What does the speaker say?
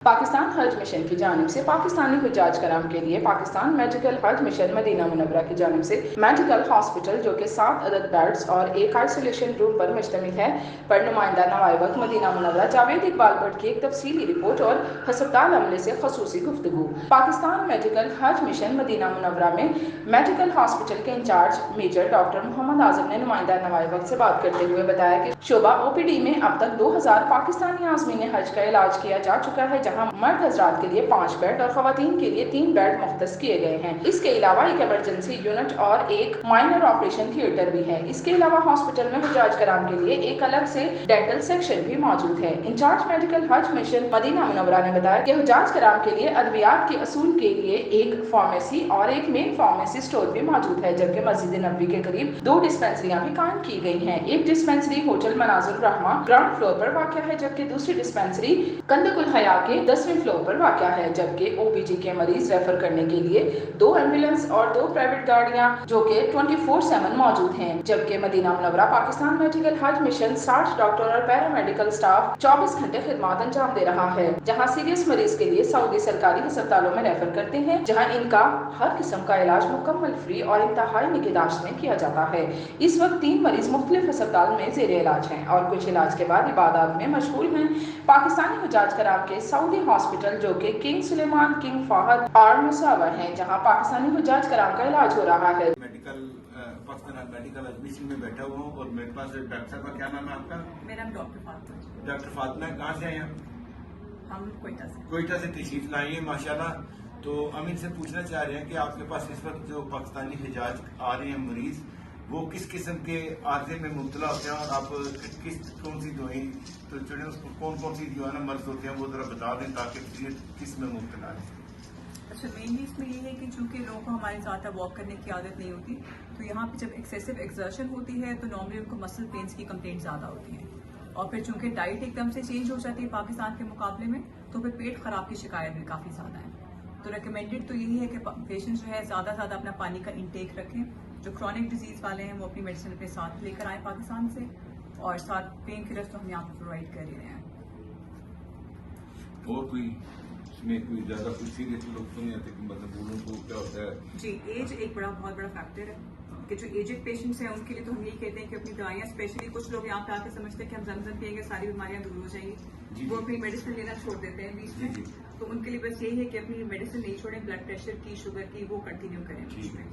पाकिस्तान हज मिशन की जानिब से पाकिस्तानी हुज्जाज कराम के लिए पाकिस्तान मेडिकल हज मिशन मदीना मुनव्वरा की जानिब से मेडिकल हॉस्पिटल जो कि 7 अदद बेड्स और एक आइसोलेशन रूम पर मुश्तमिल है पर नुमाइंदा नवाए वक्त मदीना मुनव्वरा जावेद इकबाल भट्ट की एक तफसीली रिपोर्ट और हस्पताल अमले से खसूसी गुफ्तगू। पाकिस्तान मेडिकल हज मिशन मदीना मुनव्वरा में मेडिकल हॉस्पिटल के in charge major doctor Mohammad Azam ने नुमाइंदा नवाए वक्त से बात करते हुए बताया कि शोबा OPD में अब तक 2000 पाकिस्तानी आज़मीन हज का इलाज किया जा चुका है, जहां मर्द हजरात के लिए 5 बेड और खवातीन के लिए 3 बेड मुख्तस किए गए हैं। इसके अलावा एक इमरजेंसी यूनिट और एक माइनर ऑपरेशन थिएटर भी है। इसके अलावा हॉस्पिटल में हुज्जाज कराम के लिए एक अलग से डेंटल सेक्शन भी मौजूद है। इंचार्ज मेडिकल हज मिशन मदीना मुनव्वरा ने बताया कि हुज्जाज कराम के लिए अद्वियात के असूल के लिए एक फार्मेसी और एक मेन फार्मेसी स्टोर भी मौजूद है, जबकि मस्जिद नबवी के करीब 2 डिस्पेंसरियां भी कायम की गई हैं। एक डिस्पेंसरी होटल मनाजुर रहमा ग्राउंड फ्लोर पर वाक़या है, जबकि दूसरी डिस्पेंसरी कंदकुल हया के 10वें फ्लोर पर वाक़या है। जबकि OPG के मरीज रेफर करने के लिए 2 एम्बुलेंस और 2 प्राइवेट गाड़ियां जो कि 24/7 मौजूद हैं। जबकि मदीना मुनव्वरा पाकिस्तान मेडिकल हज मिशन 60 डॉक्टर और पैरामेडिकल स्टाफ 24 घंटे खिदमत अंजाम दे रहा है, जहां सीरियस मरीज के लिए सऊदी सरकारी अस्पतालों में रेफर करते हैं, जहां इनका हर किस्म का इलाज मुकम्मल फ्री और इंतहाई निगहदाश्त में किया जाता है। इस वक्त 3 मरीज मुख्तलिफ अस्पताल में जेर इलाज हैं और कुछ इलाज के बाद इबादत में मशगूल हैं। पाकिस्तानी हुज्जाज कराम के सऊदी हॉस्पिटल जो कि किंग सुलेमान, किंग फहद और मुसावर हैं, जहां पाकिस्तानी हुज्जाज कराम का इलाज हो रहा है। पाकिस्तान मेडिकल एडमिशन में बैठा हुआ हूँ और मेरे पास डॉक्टर साहब का क्या नाम है आपका? मेरा नाम डॉक्टर फातिमा। डॉक्टर फातिमा कहाँ से आए हैं? हम कोयटा से तशरीफ लाई है माशाल्लाह। तो हम इनसे पूछना चाह रहे हैं कि आपके पास इस वक्त जो पाकिस्तानी हिजाज आ रहे हैं मरीज, वो किस किस्म के आर्जे में मुब्तला होते हैं और आप कौन सी दवाई तो चढ़े उसको कौन सी जो है ना मर्ज होते हैं वो जरा बता दें ताकि किस में मुब्तला है। अच्छा, मेनली इसमें ये है कि चूंकि लोगों को हमारे साथ वॉक करने की आदत नहीं होती, तो यहाँ पे जब एक्सेसिव एक्सर्शन होती है तो नॉर्मली उनको मसल पेन्स की कंप्लेंट ज़्यादा होती है और फिर चूंकि डाइट एकदम से चेंज हो जाती है पाकिस्तान के मुकाबले में, तो फिर पेट खराब की शिकायत भी काफ़ी ज़्यादा है। तो रिकमेंडेड तो यही है कि पेशेंट जो है ज़्यादा से ज़्यादा अपना पानी का इंटेक रखें। जो क्रॉनिक डिजीज़ वाले हैं वो अपनी मेडिसिन अपने साथ लेकर आए पाकिस्तान से, और साथ पेन किलर्स तो हम यहाँ पर प्रोवाइड कर ही रहे हैं। और कोई इसमें कोई ज्यादा कुछ सीरियस लोग तो नहीं आते, मतलब बूढ़ों को क्या होता है? जी, एज एक बहुत बड़ा फैक्टर है कि जो एजेड पेशेंट्स हैं उनके लिए तो हम यही कहते हैं कि अपनी दवाइयाँ, स्पेशली कुछ लोग यहाँ पे आके समझते हैं कि हम जमजम पिएंगे सारी बीमारियाँ दूर हो जाएंगी, वो अपनी मेडिसिन लेना छोड़ देते हैं बीच में। तो उनके लिए बस यही है कि अपनी मेडिसिन नहीं छोड़ें, ब्लड प्रेशर की, शुगर की, वो कंटिन्यू करें बीच में।